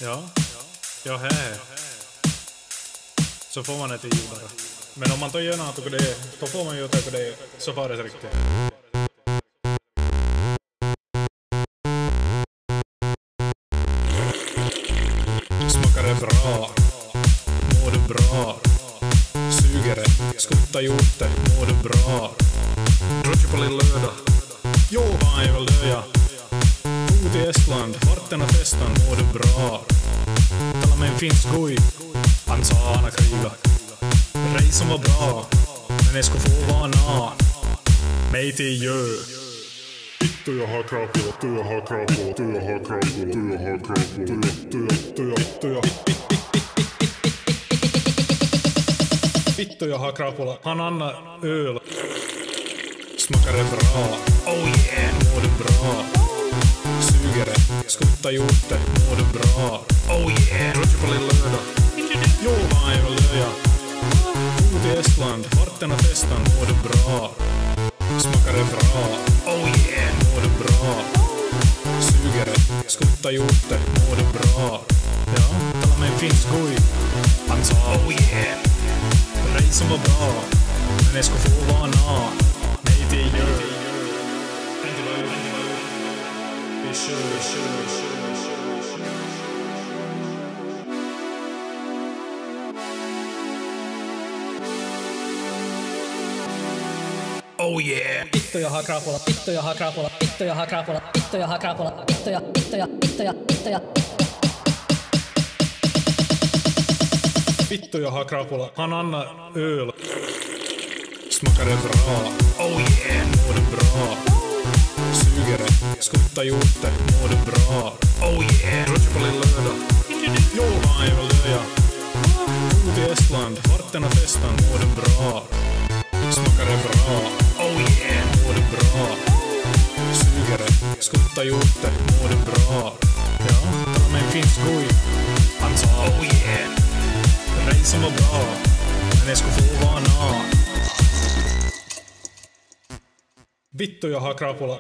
Ja, ja hej. Så får man ett givare. Men om man tar gärna att det är, då får man ju ta det så far det riktigt. Smakar det bra? Mår du bra? Suger det? Skutta gjort det? Mår du bra? Rutsch på lilla lördag. Jo, vad jag vill döja. Fot i Estland, varten och festan, mår du bra? Tala med en finsk goj. Han sa han har krigat. Reisen var bra, men jag ska få vara na. Mig till jö. Du jag har krav på, du jag har krav på, du jag har krav på, du jag har krav på, du jag. Vittu jag har krav på. Han annar öl. Smakar det bra? Oh yeah, mår du bra? Suger det? Skutta gjort det? Mår du bra? Oh yeah, rutsch på lilla lördag. Jo, vad jag vill döja. Fot i Estland, varten och festan, mår du bra? Smakar det bra? Oh yeah, mår du bra? Suger det? Skutta gjort det? Mår du bra? Ja, tala med en finsk goj. Han sa oh yeah. Reisen var bra, men jag ska få vara na. Nej till jö. Vi kör. Oh yeah! Vittu jag har krapola, vittu jag har krapola, vittu jag har krapola, vittu jag har krapola, vittu jag. Vittu jag har krapola. Han annar öl. Smakar det bra? Oh yeah, mår du bra? Suger det? Skutta gjort det? Mår du bra? Oh yeah, rutsch på lilla lördag. Jo, vad jag vill döja. Fot i Estland, varten och festan, mår du bra? Smakar det bra? Oh yeah, mår du bra? Suger det? Skutta gjort det? Mår du bra? Ja, tala med en finsk goj. Han sa oh yeah. Reisen var bra, men jag ska få vara na. Vittu jag har krapola.